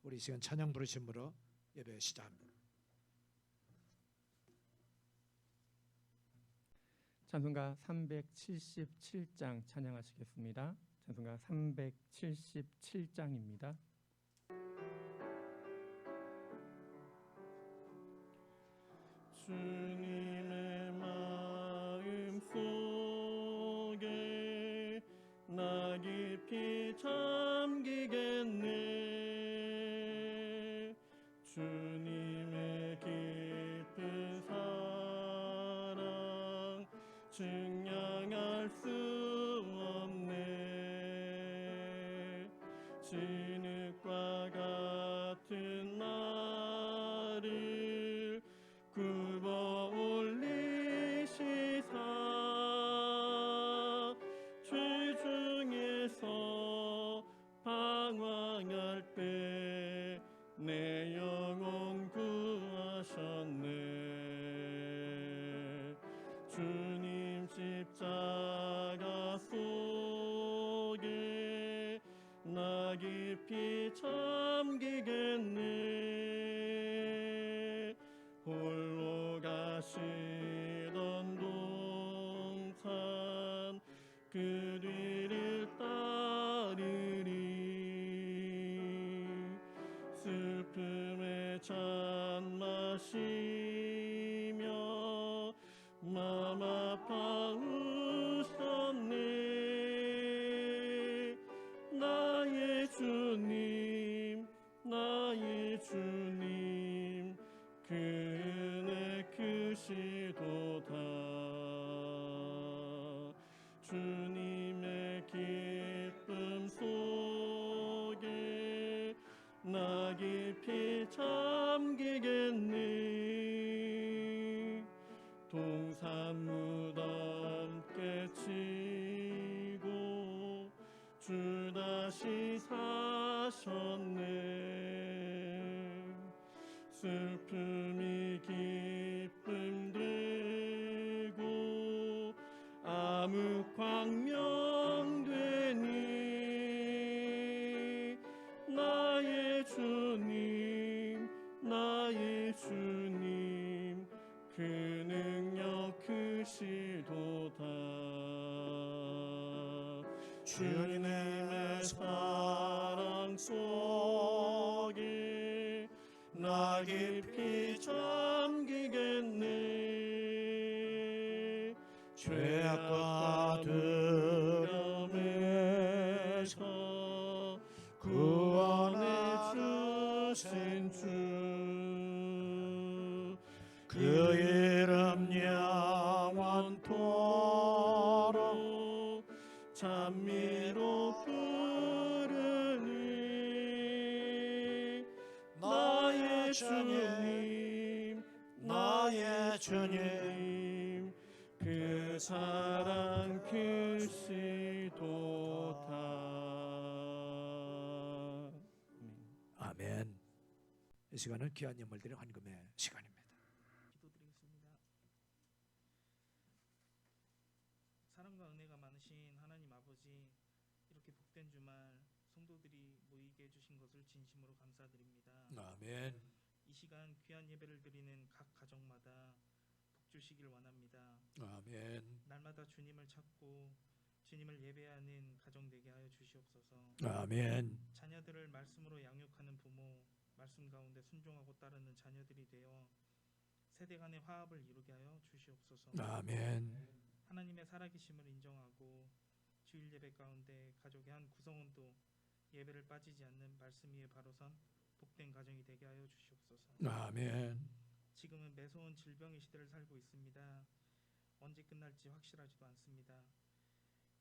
우리 이 시간 찬양 부르심으로 예배 시작합니다. 찬송가 377장 찬양하시겠습니다. 찬송가 377장입니다. 주님의 마음 속에 나 깊이 잠기겠네. 주님의 깊은 사랑 증량할 수 없네. 진흙과 같은 나를 굽어 올리시사 죄 중에서 방황할 때 내 영혼 구하셨네. 주님 십자가 속에 나 깊이 잠기겠네. 홀로 가시던 동산 그 뒤를 따르리. 슬픔에 잔 마시며 맘 아파 우셨네. 나의 주님 나의 주님 그 은혜 크시도다. 주님의 기쁨 속에 나 깊이 잠기겠네. 동산 무덤 깨치고 주 다시 사셨네. 슬픔이 기쁨 되고 암흑 광명되니. 나의 주님 나의 주님 그 능력 크시도다. 주님의 사랑 속에 나 깊이 잠기겠네. 죄악과 두려움에서 구원해 주신 주, 그 이름 영원토록 찬미로 부르니. 나의 주님 나의 주님 그 사랑 크시도다. 아멘. 이 시간은 귀한 예물들의 헌금의 시간입니다. 기도드리겠습니다. 사랑과 은혜가 많으신 하나님 아버지, 이렇게 복된 주말 성도들이 모이게 해주신 것을 진심으로 감사드립니다. 아멘. 이 시간 귀한 예배를 드리는 각 가정마다 복 주시길 원합니다. 아멘. 날마다 주님을 찾고 주님을 예배하는 가정 되게 하여 주시옵소서. 아멘. 자녀들을 말씀으로 양육하는 부모, 말씀 가운데 순종하고 따르는 자녀들이 되어 세대 간의 화합을 이루게 하여 주시옵소서. 아멘. 하나님의 살아계심을 인정하고 주일 예배 가운데 가족의 한 구성원도 예배를 빠지지 않는 말씀 위에 바로 선 복된 가정이 되게 하여 주시옵소서. 아멘. 지금은 매서운 질병의 시대를 살고 있습니다. 언제 끝날지 확실하지도 않습니다.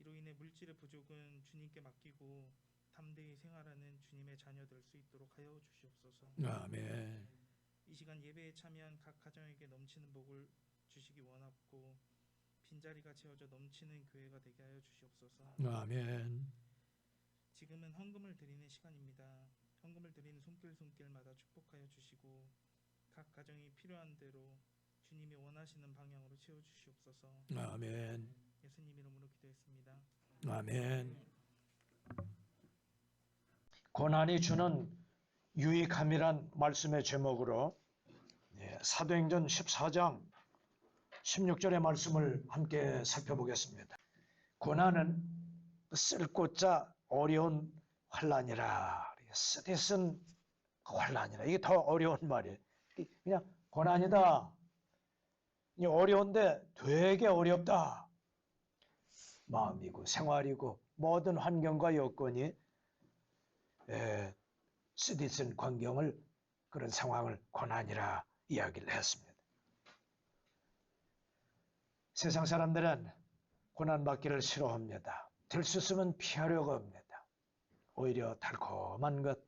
이로 인해 물질의 부족은 주님께 맡기고 담대히 생활하는 주님의 자녀 될 수 있도록 하여 주시옵소서. 아멘. 이 시간 예배에 참여한 각 가정에게 넘치는 복을 주시기 원하고 빈자리가 채워져 넘치는 교회가 되게 하여 주시옵소서. 아멘. 지금은 헌금을 드리는 시간입니다. 헌금을 드리는 손길마다 축복하여 주시고 각 가정이 필요한 대로 주님이 원하시는 방향으로 채워주시옵소서. 아멘. 예수님 이름으로 기도했습니다. 아멘. 고난이 주는 유익함이란 말씀의 제목으로 사도행전 14장 16절의 말씀을 함께 살펴보겠습니다. 고난은 쓸고자 어려운 환난이라. 쓰디쓴 환난이라. 이게 더 어려운 말이에요. 그냥 고난이다. 어려운데 되게 어렵다. 마음이고 생활이고 모든 환경과 여건이 쓰디쓴 광경을, 그런 상황을 고난이라 이야기를 했습니다. 세상 사람들은 고난받기를 싫어합니다. 될 수 있으면 피하려고 합니다. 오히려 달콤한 것,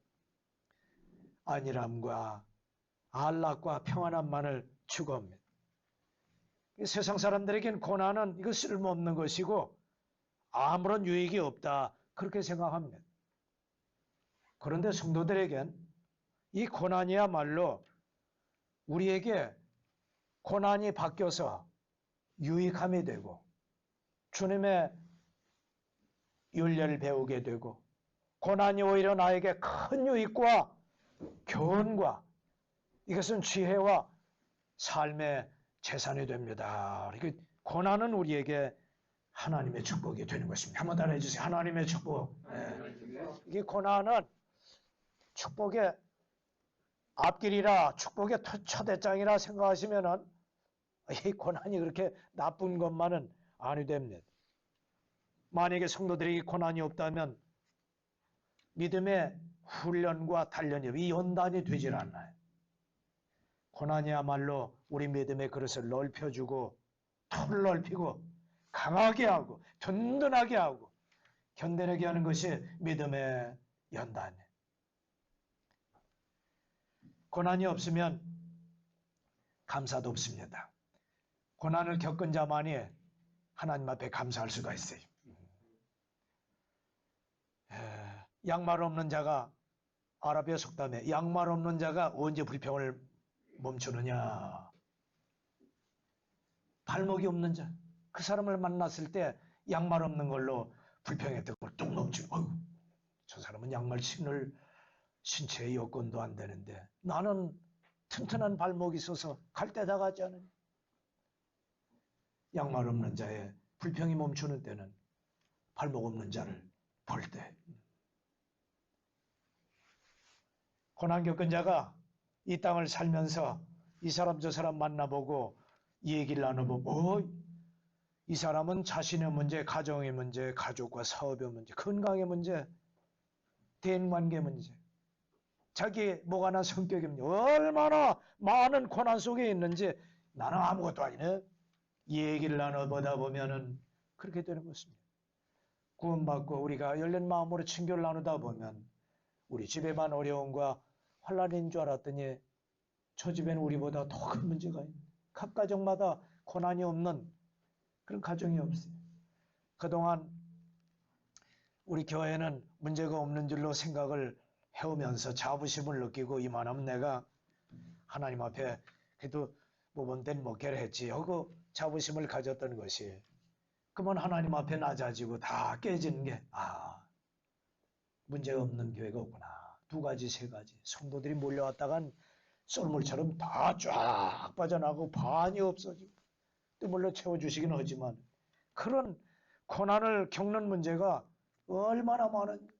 안일함과 안락과 평안함만을 추구합니다. 세상 사람들에겐 고난은 이거 쓸모없는 것이고 아무런 유익이 없다, 그렇게 생각합니다. 그런데 성도들에겐 이 고난이야말로 우리에게 고난이 바뀌어서 유익함이 되고 주님의 윤례를 배우게 되고, 고난이 오히려 나에게 큰 유익과 교훈과 이것은 지혜와 삶의 재산이 됩니다. 고난은 우리에게 하나님의 축복이 되는 것입니다. 한번 따라해 주세요. 하나님의 축복. 이게 고난은 축복의 앞길이라, 축복의 초대장이라 생각하시면은 이 고난이 그렇게 나쁜 것만은 아니 됩니다. 만약에 성도들에게 고난이 없다면 믿음의 훈련과 단련이, 이 연단이 되질 않아요. 고난이야말로 우리 믿음의 그릇을 넓혀주고 털을 넓히고 강하게 하고 든든하게 하고 견뎌내게 하는 것이 믿음의 연단이에요. 고난이 없으면 감사도 없습니다. 고난을 겪은 자만이 하나님 앞에 감사할 수가 있어요. 양말 없는 자가, 아랍의 속담에 양말 없는 자가 언제 불평을 멈추느냐. 발목이 없는 자, 그 사람을 만났을 때 양말 없는 걸로 불평했던 걸 뚝 넘치고, 저 사람은 양말 신을 신체의 여건도 안 되는데 나는 튼튼한 발목이 있어서 갈 때 다 가지 않으냐. 양말 없는 자의 불평이 멈추는 때는 발목 없는 자를 볼 때. 고난 겪은 자가 이 땅을 살면서 이 사람 저 사람 만나보고 얘기를 나눠보고, 이 사람은 자신의 문제, 가정의 문제, 가족과 사업의 문제, 건강의 문제, 대인관계 문제, 자기 뭐가나 성격의 문제, 얼마나 많은 고난 속에 있는지 나는 아무것도 아니네. 이 얘기를 나눠보다 보면은 그렇게 되는 것입니다. 구원받고 우리가 열린 마음으로 친교를 나누다 보면 우리 집에만 어려움과 환난인 줄 알았더니 저 집에는 우리보다 더 큰 문제가 있는, 각 가정마다 고난이 없는 그런 가정이 없어요. 그동안 우리 교회는 문제가 없는 줄로 생각을 해오면서 자부심을 느끼고, 이만하면 내가 하나님 앞에 그래도 모범 된 목회를 했지 하고 자부심을 가졌던 것이, 그러면 하나님 앞에 낮아지고 다 깨지는 게, 문제가 없는 교회가 없구나. 두 가지, 세 가지. 성도들이 몰려왔다간 썰물처럼 다 쫙 빠져나가고 반이 없어지고, 또 물론 채워주시긴 하지만 그런 고난을 겪는 문제가 얼마나 많은,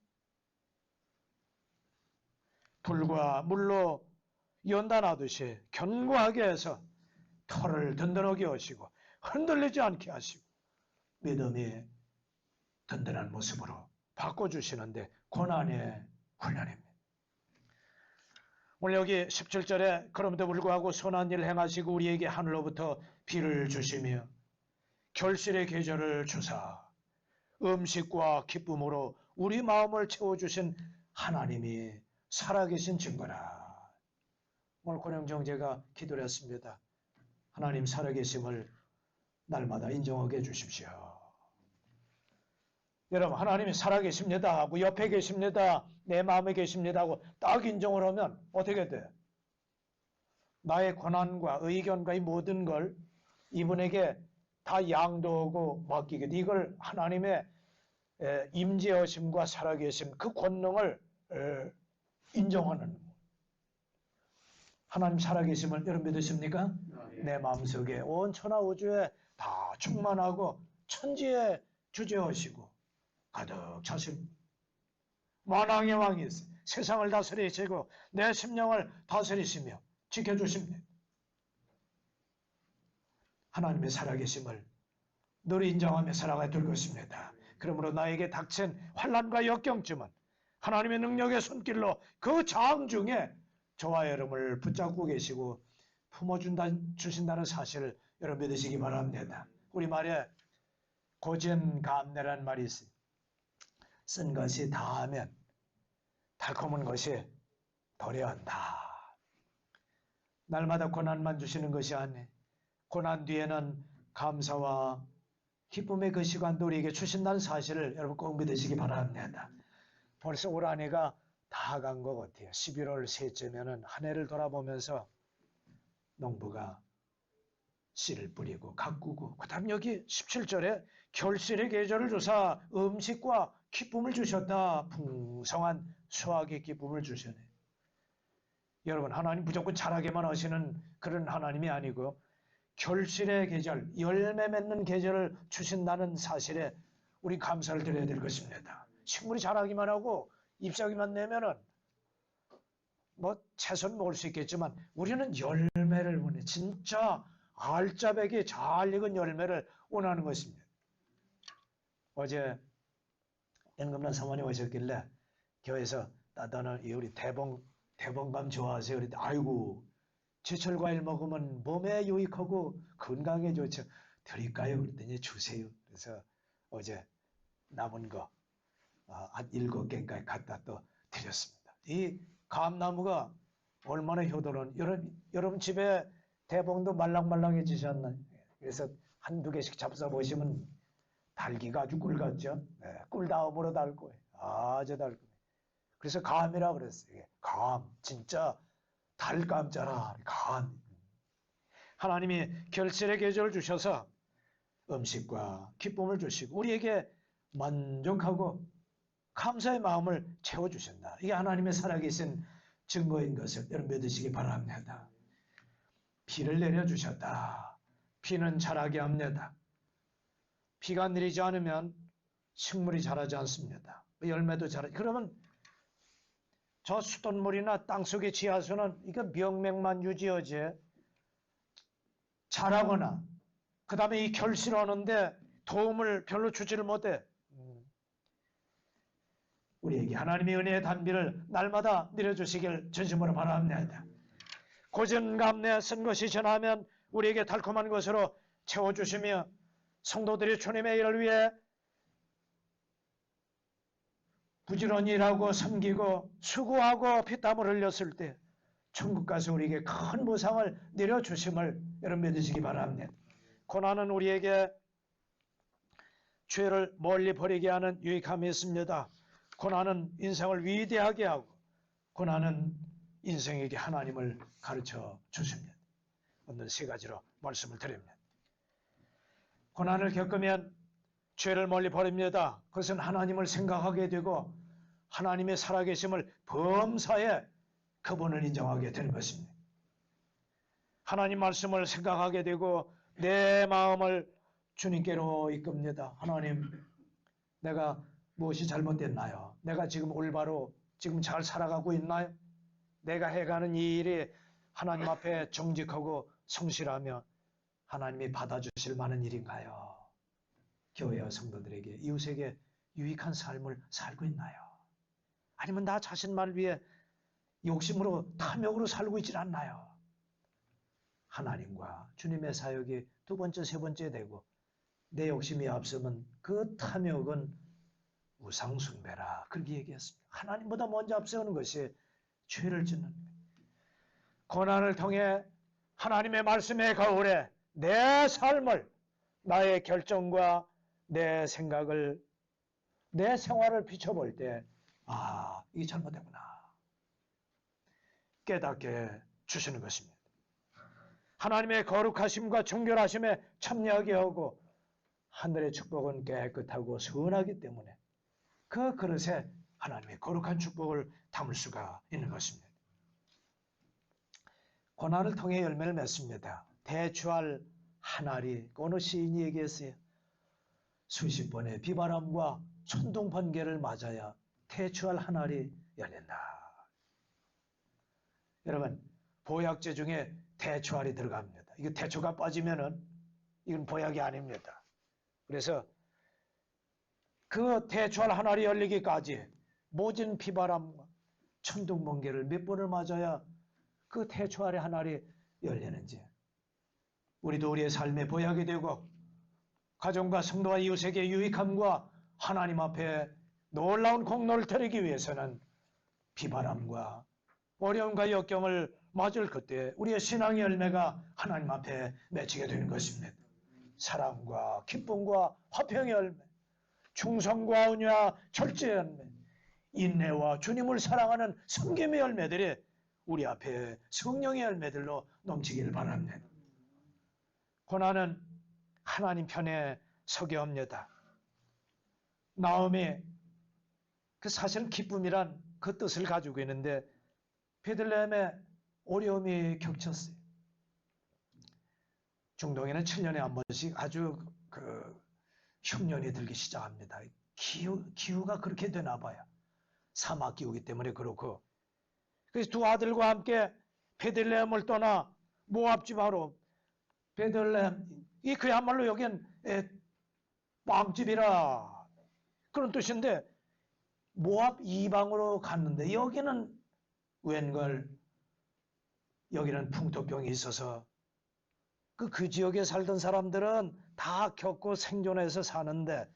불과 물로 연단하듯이 견고하게 해서 털을 든든하게 하시고 흔들리지 않게 하시고 믿음이 든든한 모습으로 바꿔주시는데 고난의 훈련입니다. 오늘 여기 17절에 그럼에도 불구하고 선한 일을 행하시고 우리에게 하늘로부터 비를 주시며 결실의 계절을 주사 음식과 기쁨으로 우리 마음을 채워주신 하나님이 살아계신 증거라. 오늘 권영정제가 기도를 했습니다. 하나님 살아계심을 날마다 인정하게 해주십시오. 여러분, 하나님이 살아계십니다 하고 옆에 계십니다, 내 마음에 계십니다 하고 딱 인정을 하면 어떻게 돼? 나의 권한과 의견과 이 모든 걸 이분에게 다 양도하고 맡기게 돼. 이걸 하나님의 임재하심과 살아계심, 그 권능을 인정하는, 하나님 살아계심을 여러분 믿으십니까? 내 마음속에 온 천하 우주에 다 충만하고 천지에 주재하시고 가득 차신 만왕의 왕이 세상을 다스리시고 내 심령을 다스리시며 지켜주십니다. 하나님의 살아계심을 늘 인정하며 살아가야 될 것입니다. 그러므로 나에게 닥친 환난과 역경쯤은 하나님의 능력의 손길로 그 장중에 저와 여러분을 붙잡고 계시고 주신다는 사실을 여러분 믿으시기 바랍니다. 우리 말에 고진감래란 말이 있어요. 쓴 것이 다하면 달콤한 것이 도래한다. 날마다 고난만 주시는 것이 아니에요. 고난 뒤에는 감사와 기쁨의 그 시간도 우리에게 주신다는 사실을 여러분 꼭 믿으시기 바랍니다. 벌써 올 한 해가 다 간 것 같아요. 11월 셋째면은 한 해를 돌아보면서 농부가 씨를 뿌리고 가꾸고 그 다음 여기 17절에 결실의 계절을 주사 음식과 기쁨을 주셨다. 풍성한 수확의 기쁨을 주셨네. 여러분 하나님 무조건 잘하게만 하시는 그런 하나님이 아니고 결실의 계절, 열매 맺는 계절을 주신다는 사실에 우리 감사를 드려야 될 것입니다. 식물이 자라기만 하고 잎사귀만 내면은 뭐 채소는 먹을 수 있겠지만 우리는 열매를 원해. 진짜 알짜배기 잘 익은 열매를 원하는 것입니다. 어제 연금란 사모님 오셨길래 교회에서 따다는 우리 대봉감 좋아하세요. 그랬더니 아이고 제철과일 먹으면 몸에 유익하고 건강에 좋죠. 드릴까요? 그랬더니 주세요. 그래서 어제 남은 거 한 7개까지 갖다 또 드렸습니다. 이 감나무가 얼마나 효도로운 여러분 집에 대봉도 말랑말랑해지셨나요? 그래서 한두 개씩 잡숴 보시면 달기가 아주 꿀 같죠? 네, 꿀 다음으로 달고 아주 달고. 그래서 감이라 그랬어요. 감 진짜 달감자라 감. 하나님이 결실의 계절을 주셔서 음식과 기쁨을 주시고 우리에게 만족하고 감사의 마음을 채워주신다. 이게 하나님의 살아계신 증거인 것을 여러분 믿으시기 바랍니다. 비를 내려주셨다. 비는 자라게 합니다. 비가 내리지 않으면 식물이 자라지 않습니다. 열매도 자라지. 그러면 저 수돗물이나 땅속의 지하수는 이거 명맥만 유지하지 자라거나 그 다음에 이 결실하는데 도움을 별로 주지를 못해. 우리에게 하나님의 은혜의 단비를 날마다 내려주시길 진심으로 바랍니다. 고전감래 쓴 것이 전하면 우리에게 달콤한 것으로 채워주시며 성도들이 주님의 일을 위해 부지런히 일하고 섬기고 수고하고 피땀을 흘렸을 때 천국 가서 우리에게 큰 보상을 내려주심을 여러분 믿으시기 바랍니다. 고난은 우리에게 죄를 멀리 버리게 하는 유익함이 있습니다. 고난은 인생을 위대하게 하고 고난은 인생에게 하나님을 가르쳐 주십니다. 오늘 세 가지로 말씀을 드립니다. 고난을 겪으면 죄를 멀리 버립니다. 그것은 하나님을 생각하게 되고 하나님의 살아계심을 범사에 그분을 인정하게 되는 것입니다. 하나님 말씀을 생각하게 되고 내 마음을 주님께로 이끕니다. 하나님, 내가 무엇이 잘못됐나요? 내가 지금 올바로 지금 잘 살아가고 있나요? 내가 해가는 이 일이 하나님 앞에 정직하고 성실하며 하나님이 받아주실 만한 일인가요? 교회와 성도들에게 이웃에게 유익한 삶을 살고 있나요? 아니면 나 자신만을 위해 욕심으로 탐욕으로 살고 있질 않나요? 하나님과 주님의 사역이 두 번째, 세 번째 되고 내 욕심이 앞서면 그 탐욕은 우상숭배라 그렇게 얘기했습니다. 하나님보다 먼저 앞세우는 것이 죄를 짓는 거예요. 고난을 통해 하나님의 말씀의 거울에 내 삶을 나의 결정과 내 생각을 내 생활을 비춰볼 때 이게 잘못되구나 깨닫게 주시는 것입니다. 하나님의 거룩하심과 정결하심에 참여하게 하고 하늘의 축복은 깨끗하고 선하기 때문에 그 그릇에 하나님의 거룩한 축복을 담을 수가 있는 것입니다. 고난을 통해 열매를 맺습니다. 대추할 한 알이 어느 시인이 얘기했어요. 수십 번의 비바람과 천둥 번개를 맞아야 대추할 한 알이 열린다. 여러분, 보약제 중에 대추알이 들어갑니다. 이거 대추가 빠지면은 이건 보약이 아닙니다. 그래서 그 대추알 한 알이 열리기까지 모진 비바람과 천둥 번개를 몇 번을 맞아야 그 대추알의 한 알이 열리는지, 우리도 우리의 삶의 보약이 되고 가정과 성도와 이웃에게 유익함과 하나님 앞에 놀라운 공로를 드리기 위해서는 비바람과 어려움과 역경을 맞을 그때 우리의 신앙의 열매가 하나님 앞에 맺히게 되는 것입니다. 사랑과 기쁨과 화평의 열매, 충성과 은혜와 절제의 열매, 인내와 주님을 사랑하는 섬김의 열매들이 우리 앞에 성령의 열매들로 넘치기를 바랍니다. 고난은 하나님 편에 서게 합니다. 나음이 그 사실은 기쁨이란 그 뜻을 가지고 있는데 베들레헴에 어려움이 겹쳤어요. 중동에는 7년에 한 번씩 아주 그 흉년이 들기 시작합니다. 기후가 그렇게 되나 봐요. 사막 기후이기 때문에 그렇고. 그래서 두 아들과 함께 베들레헴을 떠나 모압 지방으로, 베들레헴, 이 그야말로 여긴 빵집이라 그런 뜻인데 모압 이방으로 갔는데 여기는 웬걸 여기는 풍토병이 있어서 그 지역에 살던 사람들은 다 겪고 생존해서 사는데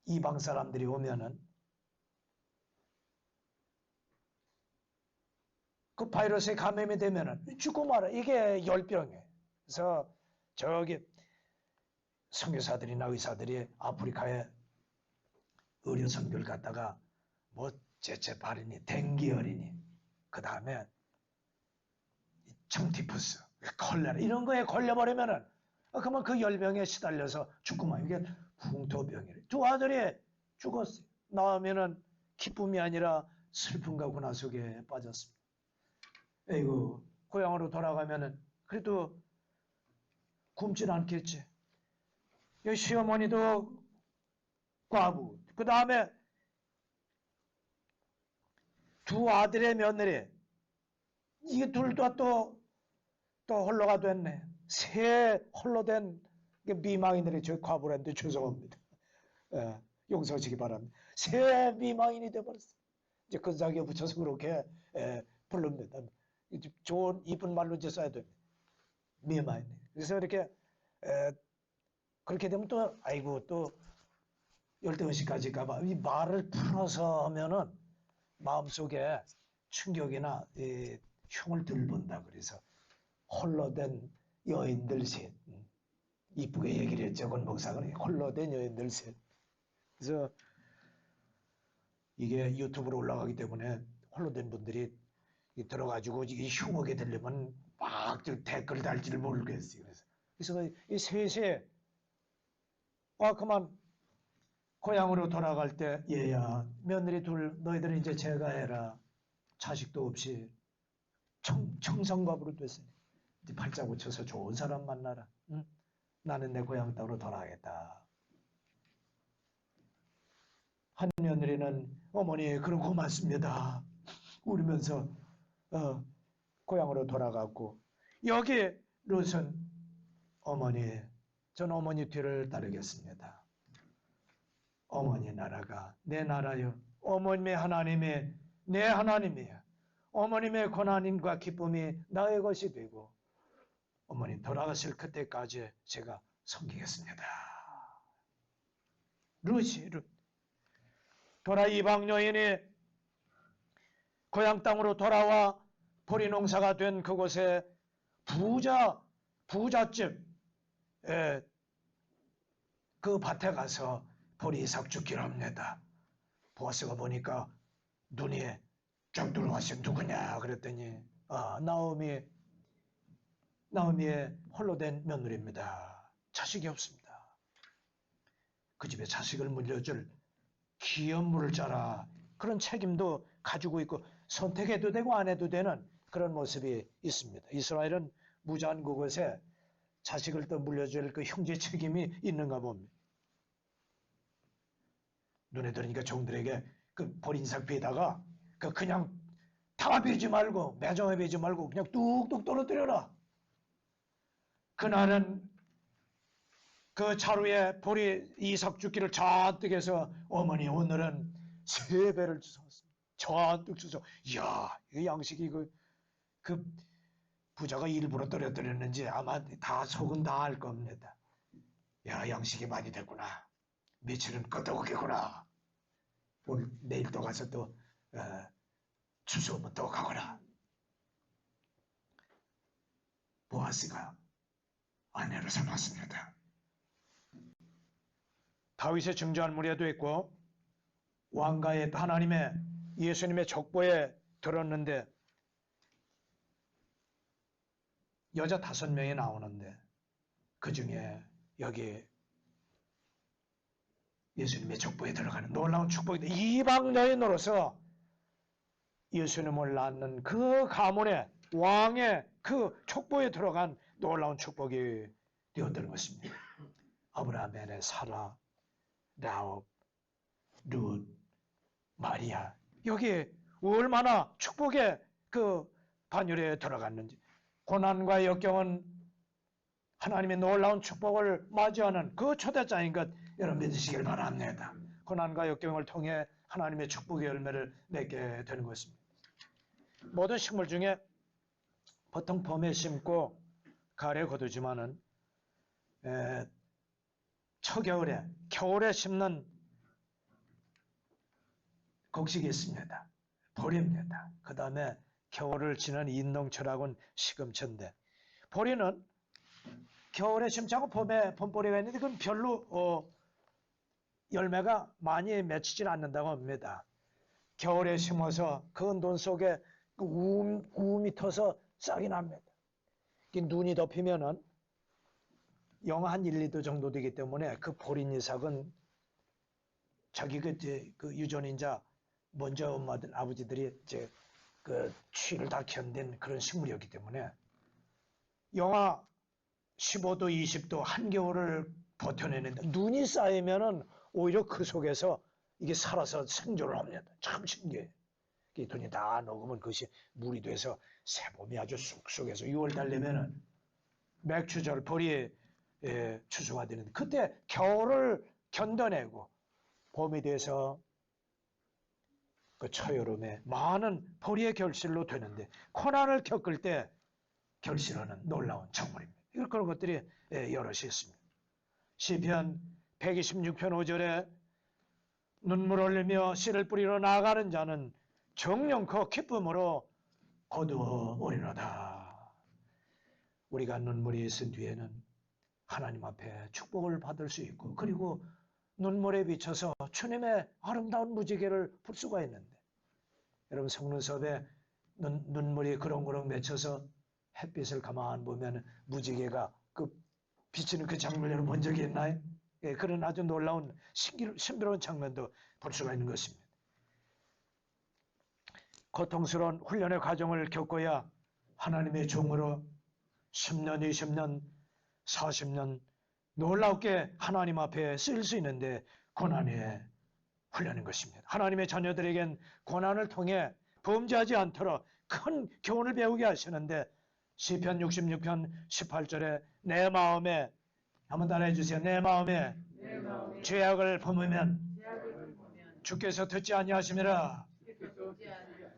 이방 사람들이 오면은 그 바이러스에 감염이 되면은 죽고 말아. 이게 열병이에요. 그래서 저기 선교사들이나 의사들이 아프리카에 의료 선교를 갔다가 뭐 제체발이니 댕기열이니 그 다음에 청티푸스, 콜레라 이런 거에 걸려버리면은 그러면 그 열병에 시달려서 죽고만. 이게 풍토병이래. 두 아들이 죽었어요. 나오면은 기쁨이 아니라 슬픔과 고난 속에 빠졌습니다. 에이구, 고향으로 돌아가면은 그래도 굶진 않겠지. 여기 시어머니도 과부, 그 다음에 두 아들의 며느리, 이게 둘 다 또 홀로가 됐네. 새 홀로 된 미망인들이 저 과부란데 죄송합니다. 용서하시기 바랍니다. 새 미망인이 돼버렸어. 이제 근사하게 붙여서 그렇게 부릅니다. 좋은 이쁜 말로 이제 써야 됩니다. 미망인. 그래서 이렇게 그렇게 되면 또 아이고 또 열대의식까지 가봐. 이 말을 풀어서 하면은 마음속에 충격이나 흉을 덜 본다. 그래서 홀로 된 여인들 셋. 이쁘게 얘기를 했죠. 권 목사가 홀로 된 여인들 셋. 그래서 이게 유튜브로 올라가기 때문에 홀로 된 분들이 들어가지고 이 흉하게 되려면 막 댓글 달지를 모르겠어요. 그래서 이 셋이 그만 고향으로 돌아갈 때 얘야 며느리 둘 너희들은 이제 제가 해라. 자식도 없이 청성갑으로 됐어요. 이제 발자국 쳐서 좋은 사람 만나라. 응? 나는 내 고향 땅으로 돌아가겠다. 한 며느리는 어머니 그럼 고맙습니다. 울면서 고향으로 돌아갔고 여기 롯은 어머니 전 어머니 뒤를 따르겠습니다. 어머니 나라가 내 나라요. 어머님의 하나님이 내 하나님이에요. 어머님의 고난과 기쁨이 나의 것이 되고 어머니 돌아가실 그때까지 제가 섬기겠습니다. 룻이 돌아 이방 여인이 고향 땅으로 돌아와 보리 농사가 된 그곳에 부잣집 그 밭에 가서 보리 삭 죽기로 합니다. 보아스가 보니까 눈이 쫙 들어왔어요. 누구냐 그랬더니 나오미의 홀로 된 며느리입니다. 자식이 없습니다. 그 집에 자식을 물려줄 기업물을 짜라. 그런 책임도 가지고 있고 선택해도 되고 안 해도 되는 그런 모습이 있습니다. 이스라엘은 무자한 그것에 자식을 또 물려줄 그 형제 책임이 있는가 봅니다. 눈에 들으니까 종들에게 그 보린삭비에다가 그냥 다 베지 말고 매정에 베지 말고 그냥 뚝뚝 떨어뜨려라. 그날은 그 자루에 보리 이삭 죽기를 잔뜩 해서 어머니 오늘은 3배를 주셨습니다. 잔뜩 주셔. 이야, 이 양식이 그 부자가 일부러 떨어뜨렸는지 아마 다 속은 다 알 겁니다. 야, 양식이 많이 됐구나. 며칠은 끄덕이구나. 내일 또 가서 또 주소면 또 가거라. 보아스가 아내로 삼았습니다. 다윗의 증조한 무리에도 있고 왕가의 하나님의 예수님의 족보에 들었는데 여자 5명이 나오는데 그 중에 여기 예수님의 족보에 들어가는 놀라운 축복인데 이방 여인으로서 예수님을 낳는 그 가문의 왕의 그 족보에 들어간 놀라운 축복이 되었던 것입니다. 아브라함의 아내 사라, 라옵, 룻, 마리아 여기 얼마나 축복의 그 반열에 들어갔는지 고난과 역경은 하나님의 놀라운 축복을 맞이하는 그 초대장인 것 여러분 믿으시길 바랍니다. 고난과 역경을 통해 하나님의 축복의 열매를 맺게 되는 것입니다. 모든 식물 중에 보통 봄에 심고 가을에 거두지만은 초겨울에 겨울에 심는 곡식이 있습니다. 보리입니다. 그 다음에 겨울을 지는 인농철하고는 시금치인데 보리는 겨울에 심자고 봄에 봄보리가 있는데 그건 별로 열매가 많이 맺히질 않는다고 합니다. 겨울에 심어서 그 논 속에 그 우음이 터서 싹이 납니다. 눈이 덮이면은 영하 한 1, 2도 정도 되기 때문에 그 보린 이삭은 자기 그 유전인자 먼저 엄마들 아버지들이 이제 그 추위를 다 견딘 그런 식물이었기 때문에 영하 15도, 20도 한겨울을 버텨내는데 눈이 쌓이면은 오히려 그 속에서 이게 살아서 생존을 합니다. 참 신기해요. 눈이 다 녹으면 그것이 물이 돼서 새봄이 아주 쑥쑥해서 6월달 되면은 맥추절 벌이 추수가 되는데 그때 겨울을 견뎌내고 봄이 돼서 그 초여름에 많은 보리의 결실로 되는데 고난을 겪을 때 결실하는 놀라운 작물입니다. 그런 것들이 여럿이 있습니다. 시편 126편 5절에 눈물 흘리며 씨를 뿌리러 나가는 자는 정령코 기쁨으로 거두어 오리로다. 우리가 눈물이 있은 뒤에는 하나님 앞에 축복을 받을 수 있고 그리고 눈물에 비춰서 주님의 아름다운 무지개를 볼 수가 있는데 여러분 성문섭에 눈물이 그렁그렁 맺혀서 햇빛을 가만 보면 무지개가 그 비치는 그 장면을 여러분 본 적이 있나요? 예, 그런 아주 놀라운 신비로운 장면도 볼 수가 있는 것입니다. 고통스러운 훈련의 과정을 겪어야 하나님의 종으로 10년, 20년, 40년 놀랍게 하나님 앞에 쓰일 수 있는데 고난의 훈련인 것입니다. 하나님의 자녀들에겐 고난을 통해 범죄하지 않도록 큰 교훈을 배우게 하시는데 시편 66편 18절에 내 마음에 한번 따라해 주세요. 내 마음에 죄악을 범하면 주께서 듣지 아니하심이라.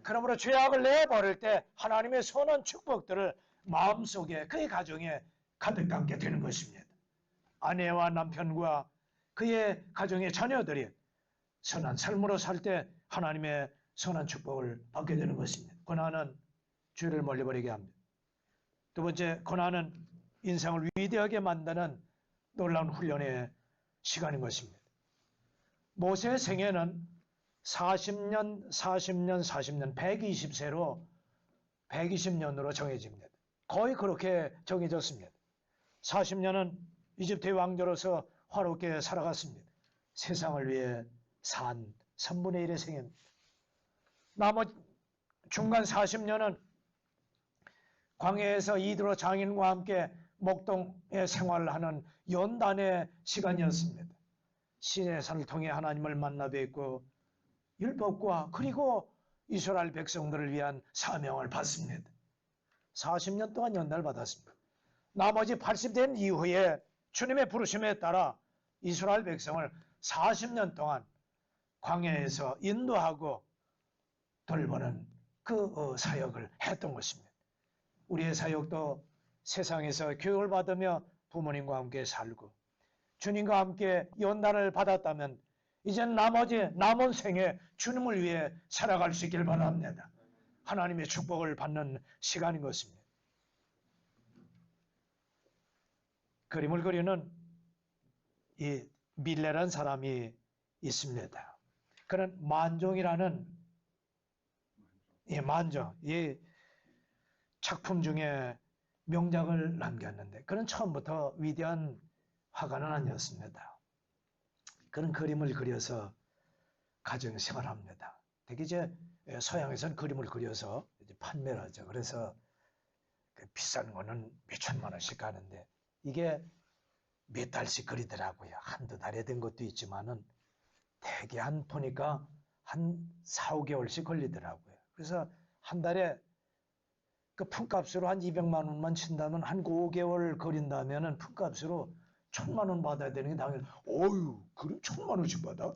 그러므로 죄악을 내버릴 때 하나님의 선한 축복들을 마음속에 그의 가정에 가득 담게 되는 것입니다. 아내와 남편과 그의 가정의 자녀들이 선한 삶으로 살 때 하나님의 선한 축복을 받게 되는 것입니다. 고난은 죄를 멀리버리게 합니다. 두 번째, 고난은 인생을 위대하게 만드는 놀라운 훈련의 시간인 것입니다. 모세의 생애는 40년, 120세로 120년으로 정해집니다. 거의 그렇게 정해졌습니다. 40년은 이집트의 왕조로서 화롭게 살아갔습니다. 세상을 위해 산 3분의 1의 생애입니다. 나머지 중간 40년은 광야에서 이드로 장인과 함께 목동에 생활하는 연단의 시간이었습니다. 시내산을 통해 하나님을 만나 뵙고 율법과 그리고 이스라엘 백성들을 위한 사명을 받습니다. 40년 동안 연단을 받았습니다. 나머지 80된 이후에 주님의 부르심에 따라 이스라엘 백성을 40년 동안 광야에서 인도하고 돌보는 그 사역을 했던 것입니다. 우리의 사역도 세상에서 교육을 받으며 부모님과 함께 살고 주님과 함께 연단을 받았다면 이제 나머지 남은 생에 주님을 위해 살아갈 수 있길 바랍니다. 하나님의 축복을 받는 시간인 것입니다. 그림을 그리는 이 밀레라는 사람이 있습니다. 그는 만종이라는 만종, 이 작품 중에 명작을 남겼는데 그는 처음부터 위대한 화가는 아니었습니다. 그는 그림을 그려서 가정생활을 합니다. 되게 이제 서양에서는 그림을 그려서 이제 판매를 하죠. 그래서 그 비싼 거는 몇 천만 원씩 하는데 이게 몇 달씩 그리더라고요. 한두 달에 된 것도 있지만은 대개 보니까 한 4, 5개월씩 걸리더라고요. 그래서 한 달에 그 품값으로 한 200만 원만 친다면 한 5개월 그린다면은 품값으로 1,000만 원 받아야 되는 게 당연히 어유 그럼 1,000만 원씩 받아?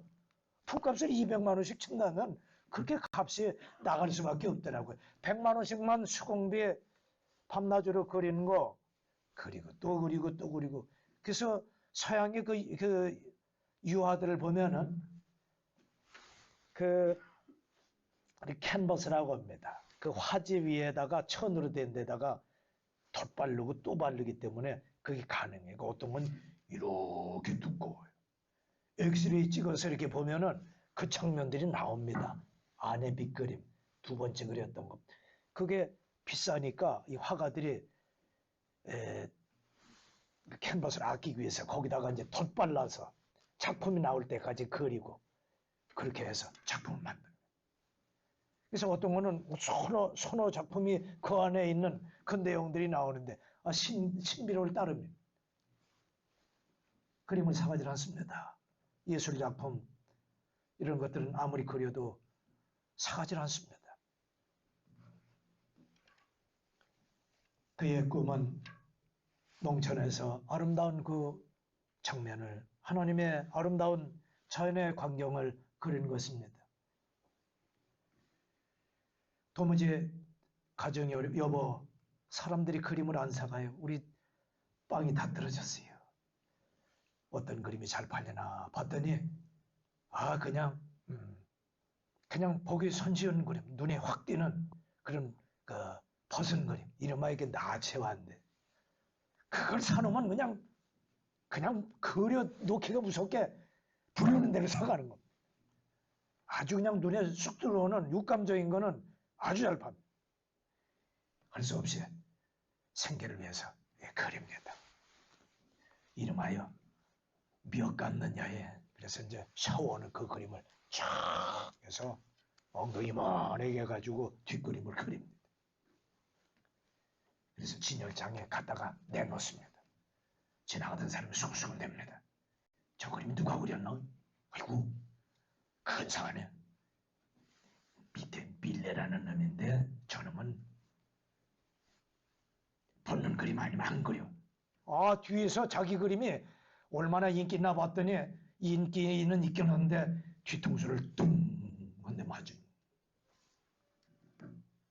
품값을 200만 원씩 친다면 그렇게 값이 나갈 수밖에 없더라고요. 100만 원씩만 수공비 밤낮으로 그리는 거 그리고 또 그리고 또 그리고 그래서 서양의 그 유화들을 보면은 그 캔버스라고 합니다. 그 화지 위에다가 천으로 된 데다가 덧 바르고 또 바르기 때문에 그게 가능해요. 어떤 건 이렇게 두꺼워요. 엑스레이 찍어서 이렇게 보면은 그 장면들이 나옵니다. 안에 빛그림, 두 번째 그렸던 거. 그게 비싸니까 이 화가들이 캔버스를 아끼기 위해서 거기다가 이제 덧 발라서 작품이 나올 때까지 그리고 그렇게 해서 작품을 만들어요. 그래서 어떤 거는 선호 작품이 그 안에 있는 그 내용들이 나오는데 신비로울 따릅니다. 그림을 사가지 않습니다. 예술작품 이런 것들은 아무리 그려도 사가지 않습니다. 그의 꿈은 농촌에서 아름다운 그 장면을 하나님의 아름다운 자연의 광경을 그리는 것입니다. 도무지 가정이 여보 사람들이 그림을 안 사가요. 우리 빵이 다 떨어졌어요. 어떤 그림이 잘 팔리나 봤더니 그냥 보기 손쉬운 그림, 눈에 확 띄는 그런 그 벗은 그림, 이름하 이게 나체화인데 그걸 사놓으면 그냥 그려 놓기가 무섭게 부르는 대로 사가는 겁니다. 아주 그냥 눈에 쑥 들어오는 육감적인 거는 아주 잘 팝니다. 할 수 없이 생계를 위해서 그립니다. 이름하여 미역 감는 여인. 그래서 이제 샤워하는 그 그림을 쫙 해서 엉덩이만하게 해가지고 뒷그림을 그립니다. 그래서 진열장에 갖다가 내놓습니다. 지나가던 사람이 쑥쑥 냅니다. 저 그림 누가 그렸나? 아이고 근사하네. 밑에 밀레라는 놈인데 저놈은 벗는 그림 아니면 안 그려. 뒤에서 자기 그림이 얼마나 인기 있나 봤더니 인기는 있긴 한데 뒤통수를 뚱 한데 맞아.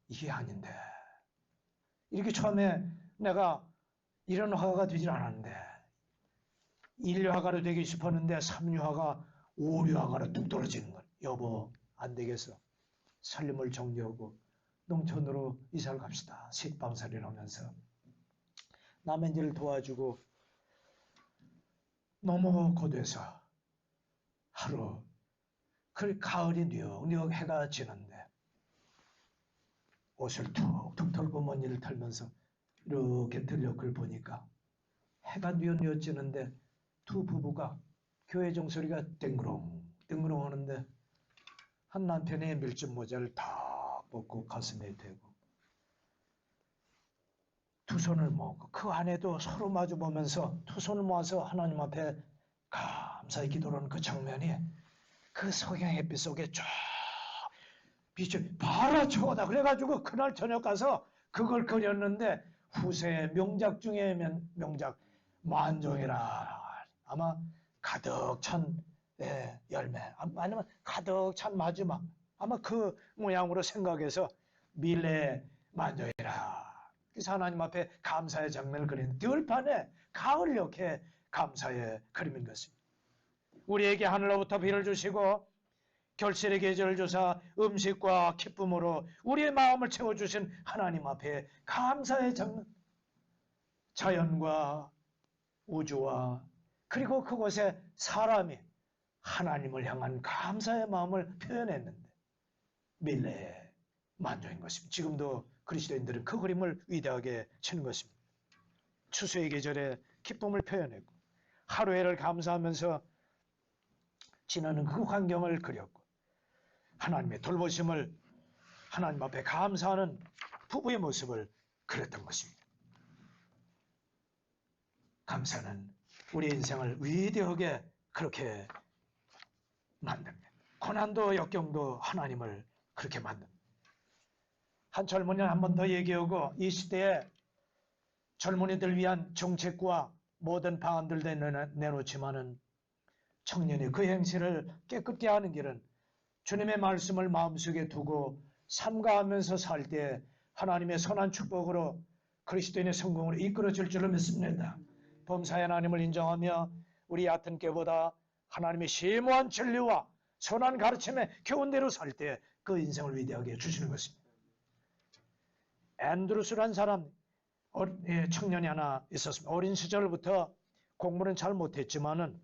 이게 아닌데. 이렇게 처음에 내가 이런 화가가 되질 않았는데 1류화가로 되기 싶었는데 3류화가 5류화가로 뚝 떨어지는 거야. 여보 안 되겠어. 살림을 정리하고 농촌으로 이사를 갑시다. 식방살이를 하면서 남의 일을 도와주고 너무 고돼서 하루 그 가을이 뉘역뉘역 해가 지는데 옷을 툭툭 털고 먼 일을 털면서 이렇게 들녘을 보니까 해가 뉘역뉘역 지는데 두 부부가 교회 종소리가 땡그렁 땡그렁 하는데 한 남편의 밀짚 모자를 다 벗고 가슴에 대고 두 손을 모으고 그 안에도 서로 마주 보면서 두 손을 모아서 하나님 앞에 감사의 기도하는 그 장면이 그 석양 햇빛 속에 쫙 빛이 발라쳐다. 그래가지고 그날 저녁 가서 그걸 그렸는데 후세의 명작 중에 명작 만종이라 아마 가득 찬 열매 아니면 가득 찬 마지막 아마 그 모양으로 생각해서 밀레 만종이라. 그래서 하나님 앞에 감사의 장면을 그리는 들판에 가을 이렇게 감사의 그림인 것입니다. 우리에게 하늘로부터 비를 주시고 결실의 계절을 주사 음식과 기쁨으로 우리의 마음을 채워주신 하나님 앞에 감사의 장면, 자연과 우주와 그리고 그곳에 사람이 하나님을 향한 감사의 마음을 표현했는데 밀레의 만족인 것입니다. 지금도 그리스도인들은 그 그림을 위대하게 치는 것입니다. 추수의 계절에 기쁨을 표현했고 하루해를 감사하면서 지나는 그 광경을 그렸고 하나님의 돌보심을 하나님 앞에 감사하는 부부의 모습을 그렸던 것입니다. 감사는 우리 인생을 위대하게 그렇게 만듭니다. 고난도 역경도 하나님을 그렇게 만듭니다. 한 젊은이는 한 번 더 얘기하고 이 시대에 젊은이들 위한 정책과 모든 방안들 내놓지만은 청년이 그 행실을 깨끗게 하는 길은 주님의 말씀을 마음속에 두고 삼가하면서 살 때 하나님의 선한 축복으로 그리스도인의 성공으로 이끌어질 줄로 믿습니다. 범사의 하나님을 인정하며 우리 얕은 깨보다 하나님의 심오한 진리와 선한 가르침에 교훈대로 살 때 그 인생을 위대하게 해주시는 것입니다. 앤드루스란 사람 청년이 하나 있었습니다. 어린 시절부터 공부는 잘 못했지만은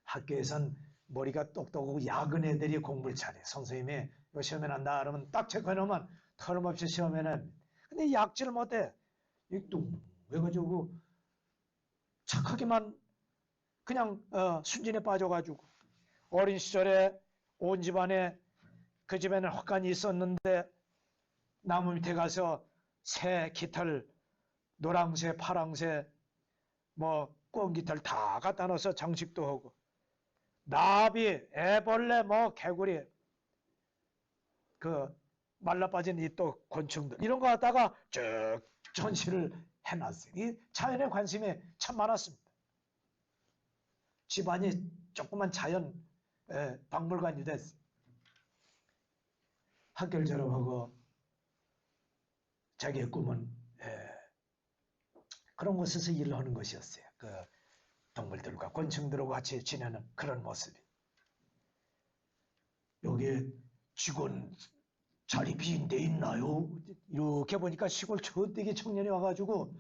학교에선 머리가 똑똑하고 야근 애들이 공부를 잘해. 선생님이 이거 시험에 난다 그러면 딱 체크해놓으면 털음없이 시험에 내. 근데 약지를 못해. 해가지고 착하게만 그냥 순진에 빠져가지고 어린 시절에 온 집안에 그 집에는 헛간이 있었는데 나무 밑에 가서 새 깃털 노랑새 파랑새 뭐 꽁깃털 다 갖다 넣어서 장식도 하고 나비 애벌레 뭐 개구리 그 말라빠진 이 또 곤충들 이런 거 갖다가 쭉 전시를 해놨어요. 이 자연에 관심이 참 많았습니다. 집안이 조그만 자연 박물관이 됐어요. 학교를 졸업하고 자기의 꿈은 그런 곳에서 일을 하는 것이었어요. 그 동물들과 곤충들과 같이 지내는 그런 모습이. 여기에 직원 자리 빈 데 있나요? 이렇게 보니까 시골 저되게 청년이 와가지고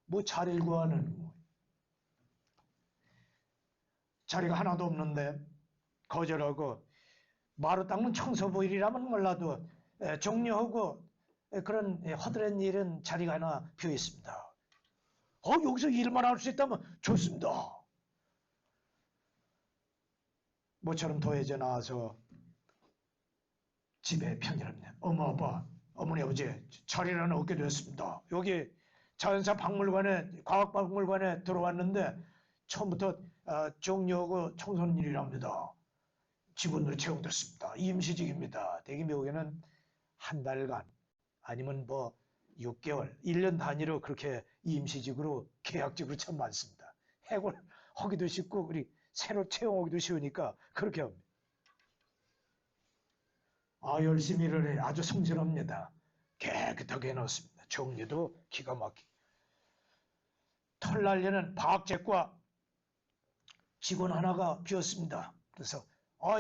뭐 자리를 구하는 거. 자리가 하나도 없는데 거절하고 마루 닦는 청소부일이라면 몰라도 정리하고 그런 허드렛 일은 자리가 하나 비어 있습니다. 여기서 일만 할 수 있다면 좋습니다. 모처럼 도해져 나와서 집에 편지합니다. 어머 아빠, 어머니 아버지 자리를 하나 얻게 되었습니다. 여기 자연사 박물관에 과학박물관에 들어왔는데 처음부터 정리하고 청소는 일이랍니다. 직원으로 채용됐습니다. 임시직입니다. 대기 미국에는 한 달간 아니면 뭐 6개월, 1년 단위로 그렇게 임시직으로 계약직으로 참 많습니다. 해고를 하기도 쉽고 우리 새로 채용하기도 쉬우니까 그렇게 합니다. 열심히 일을 해. 아주 성실합니다. 깨끗하게 해놓습니다. 정리도 기가 막히게. 털날리는 방학제과 직원 하나가 비었습니다. 그래서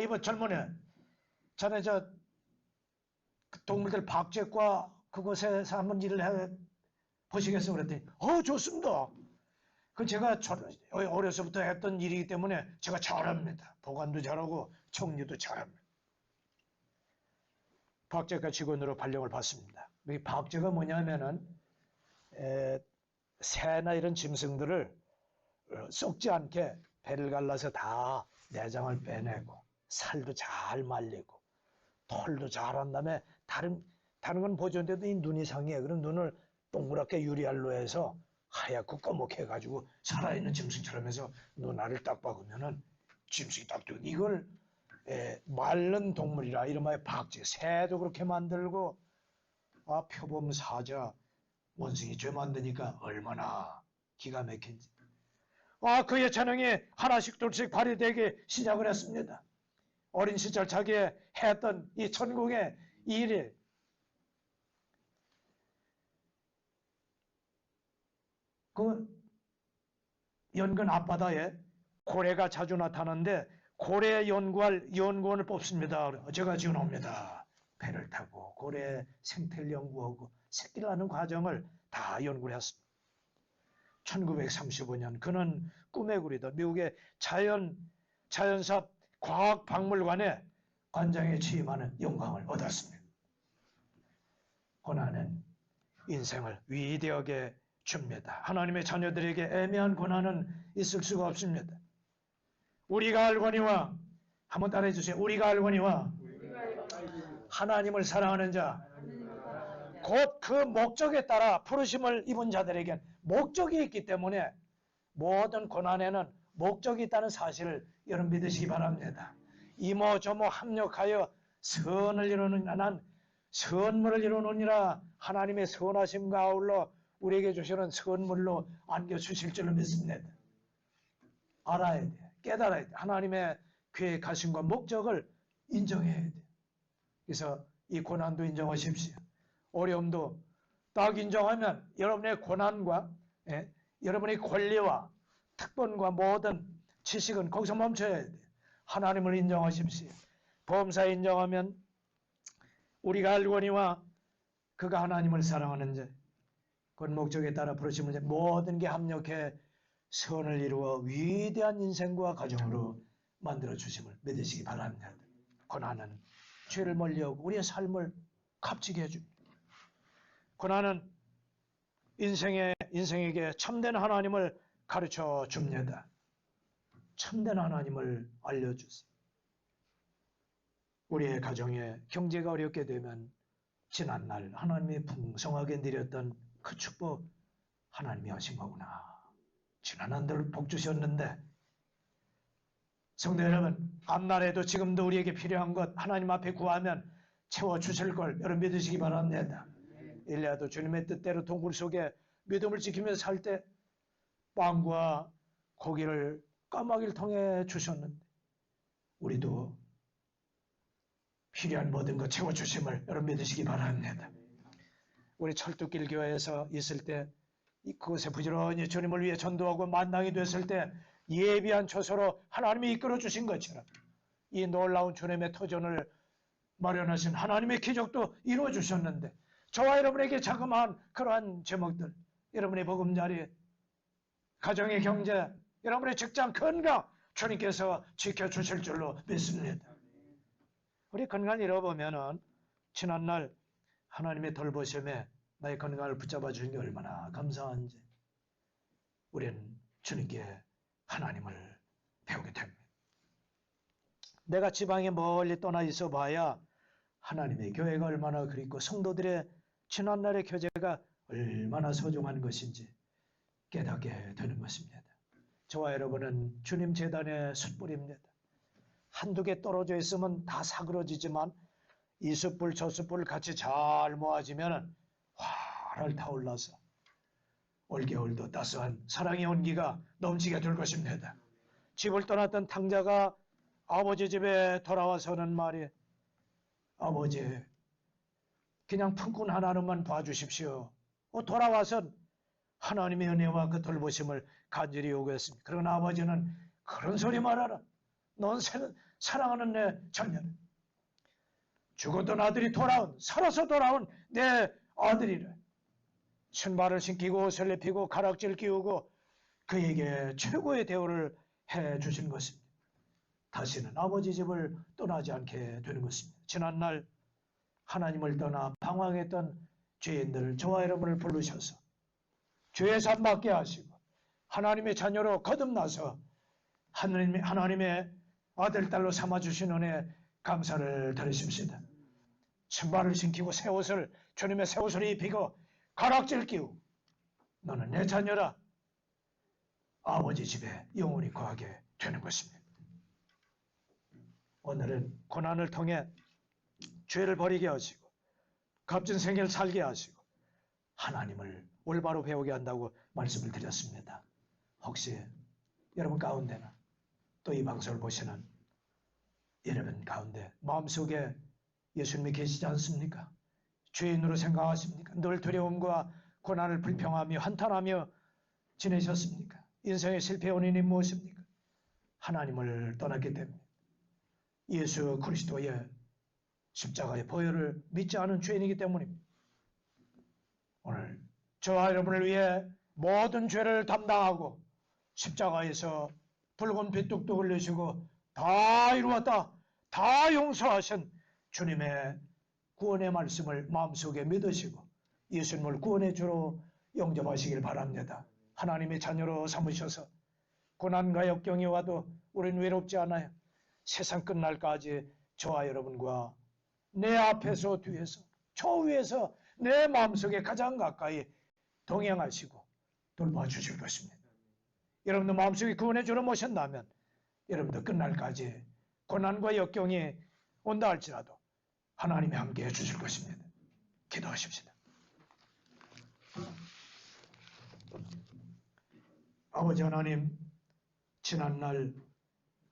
이번 젊은이 자네 동물들 방학제과 그곳에서 한번 일을 해 보시겠어요? 그랬더니 좋습니다. 그 제가 어려서부터 했던 일이기 때문에 제가 잘합니다. 보관도 잘하고 정리도 잘합니다. 방학제과 직원으로 발령을 받습니다. 이 방학제가 뭐냐면은 새나 이런 짐승들을 썩지 않게 배를 갈라서 다 내장을 빼내고 살도 잘 말리고 털도 잘 한 다음에 다른 건 보존돼도 이 눈이 상해. 그럼 눈을 동그랗게 유리알로 해서 하얗고 꺼멓게해가지고 살아있는 짐승처럼 해서 눈알을 딱 박으면은 짐승이 딱 뜨고 이걸 마른 동물이라 이름하여 박쥐, 새도 그렇게 만들고 표범 사자, 원숭이 죄 만드니까 얼마나 기가 막힌지. 그의 재능이 하나씩 둘씩 발휘되기 시작을 했습니다. 어린 시절 자기의 했던 이 천국의 일이 그 연근 앞바다에 고래가 자주 나타나는데 고래 연구할 연구원을 뽑습니다. 제가 지원합니다. 배를 타고 고래 생태를 연구하고 새끼를 낳는 과정을 다 연구를 했습니다. 1935년 그는 꿈에 그리던 미국의 자연사 과학박물관에 관장에 취임하는 영광을 얻었습니다. 고난은 인생을 위대하게 줍니다. 하나님의 자녀들에게 애매한 고난은 있을 수가 없습니다. 우리가 알거니와 한번 따라해 주세요. 우리가 알거니와 하나님을 사랑하는 자 곧 그 목적에 따라 부르심을 입은 자들에겐 목적이 있기 때문에 모든 고난에는 목적이 있다는 사실을 여러분 믿으시기 바랍니다. 이모저모 합력하여 선을 이루느냐 난 선물을 이루느니라 하나님의 선하심과 아울러 우리에게 주시는 선물로 안겨주실 줄로 믿습니다. 알아야 돼. 깨달아야 돼. 하나님의 계획하심과 목적을 인정해야 돼. 그래서 이 고난도 인정하십시오. 어려움도 딱 인정하면 여러분의 고난과 여러분의 권리와 특권과 모든 지식은 거기서 멈춰야 돼. 하나님을 인정하십시오. 범사 인정하면 우리가 알거니와 그가 하나님을 사랑하는 자 그 목적에 따라 부르심을 자 모든 게 합력해 선을 이루어 위대한 인생과 가정으로 만들어 주심을 믿으시기 바랍니다. 고난은 죄를 멀리하고 우리의 삶을 값지게 해줍니다. 고난은 인생에게 참된 하나님을 가르쳐 줍니다. 참된 하나님을 알려주세요. 우리의 가정에 경제가 어렵게 되면 지난날 하나님이 풍성하게 내렸던 그 축복 하나님이 하신 거구나. 지난 한들 복 주셨는데 성도 여러분 앞날에도 지금도 우리에게 필요한 것 하나님 앞에 구하면 채워주실 걸 여러분 믿으시기 바랍니다. 엘리야도 주님의 뜻대로 동굴 속에 믿음을 지키면서 살 때 빵과 고기를 까마귀를 통해 주셨는데 우리도 필요한 모든 것 채워주심을 여러분 믿으시기 바랍니다. 우리 철뚝길 교회에서 있을 때 그곳에 부지런히 주님을 위해 전도하고 만당이 됐을 때 예비한 처소로 하나님이 이끌어 주신 것처럼 이 놀라운 주님의 터전을 마련하신 하나님의 기적도 이루어 주셨는데 저와 여러분에게 자그마한 그러한 제목들 여러분의 보금자리 가정의 경제 여러분의 직장 건강 주님께서 지켜주실 줄로 믿습니다. 우리 건강을 잃어보면은 지난날 하나님의 돌보심에 나의 건강을 붙잡아 주신 게 얼마나 감사한지 우리는 주님께 하나님을 배우게 됩니다. 내가 지방에 멀리 떠나 있어 봐야 하나님의 교회가 얼마나 그립고 성도들의 지난날의 교제가 얼마나 소중한 것인지 깨닫게 되는 것입니다. 저와 여러분은 주님 재단의 숯불입니다. 한두 개 떨어져 있으면 다 사그러지지만 이 숯불 저 숯불 같이 잘 모아지면 활활 타올라서 올겨울도 따스한 사랑의 온기가 넘치게 될 것입니다. 집을 떠났던 탕자가 아버지 집에 돌아와서는 말이 아버지 그냥 품꾼 하나로만 봐주십시오. 돌아와서 하나님의 은혜와 그 돌보심을 간절히 요구했습니다. 그러나 아버지는 그런 소리 말하라. 넌 사랑하는 내 자녀는 죽었던 아들이 살아서 돌아온 내 아들이래. 신발을 신기고 옷을 입히고 가락지를 끼우고 그에게 최고의 대우를 해주신 것입니다. 다시는 아버지 집을 떠나지 않게 되는 것입니다. 지난날 하나님을 떠나 방황했던 죄인들을 저와 여러분을 부르셔서 죄의 산 받게 하시고 하나님의 자녀로 거듭나서 하나님의 아들 딸로 삼아주신 은혜 감사를 드리십시다. 신발을 신기고 새 옷을 주님의 새 옷을 입히고 가락질 끼우 너는 내 자녀라 아버지 집에 영원히 거하게 되는 것입니다. 오늘은 고난을 통해 죄를 버리게 하시고 값진 생애를 살게 하시고 하나님을 올바로 배우게 한다고 말씀을 드렸습니다. 혹시 여러분 가운데나 또 이 방송을 보시는 여러분 가운데 마음속에 예수님이 계시지 않습니까? 죄인으로 생각하십니까? 늘 두려움과 고난을 불평하며 한탄하며 지내셨습니까? 인생의 실패 원인이 무엇입니까? 하나님을 떠났기 때문에 예수 그리스도의 십자가의 보혈을 믿지 않은 죄인이기 때문입니다. 오늘 저와 여러분을 위해 모든 죄를 담당하고 십자가에서 붉은 피 뚝뚝 흘리시고 다 이루었다, 다 용서하신 주님의 구원의 말씀을 마음속에 믿으시고 예수님을 구원의 주로 영접하시길 바랍니다. 하나님의 자녀로 삼으셔서 고난과 역경이 와도 우리는 외롭지 않아요. 세상 끝날까지 저와 여러분과 내 앞에서 뒤에서 저 위에서 내 마음속에 가장 가까이 동행하시고 돌봐주실 것입니다. 여러분도 마음속에 구원의 주로 모신다면 여러분도 끝날까지 고난과 역경이 온다 할지라도 하나님이 함께 해주실 것입니다. 기도하십시다. 아버지 하나님, 지난날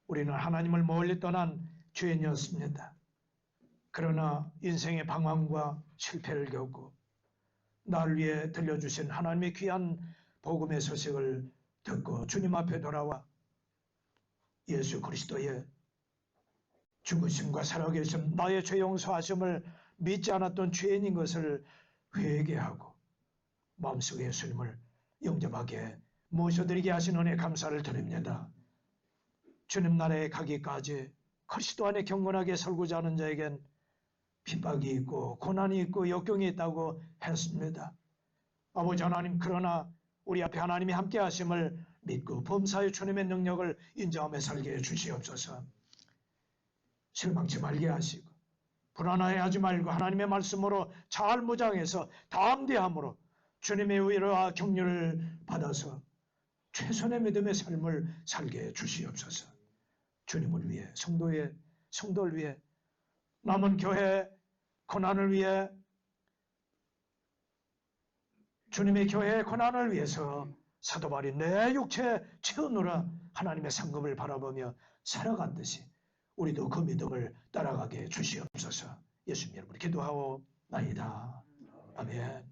우리는 하나님을 멀리 떠난 죄인이었습니다. 그러나 인생의 방황과 실패를 겪고 나를 위해 들려주신 하나님의 귀한 복음의 소식을 듣고 주님 앞에 돌아와 예수 그리스도의 죽으심과 살아계심, 나의 죄 용서하심을 믿지 않았던 죄인인 것을 회개하고 마음속에 예수님을 영접하게 모셔드리게 하신 은혜 감사를 드립니다. 주님 나라에 가기까지 그리스도 안에 경건하게 살고자 하는 자에겐 핍박이 있고 고난이 있고 역경이 있다고 했습니다. 아버지 하나님, 그러나 우리 앞에 하나님이 함께 하심을 믿고 범사의 주님의 능력을 인정하며 살게 해주시옵소서. 실망치 말게 하시고 불안해하지 말고 하나님의 말씀으로 잘 무장해서 담대함으로 주님의 위로와 격려를 받아서 최선의 믿음의 삶을 살게 해주시옵소서. 주님을 위해, 성도를 위해, 남은 교회 고난을 위해, 주님의 교회의 고난을 위해서 사도 바울이 내 육체 채우느라 하나님의 상급을 바라보며 살아갔듯이 우리도 그 믿음을 따라가게 해주시옵소서. 예수님 여러분 기도하옵나이다. 아멘.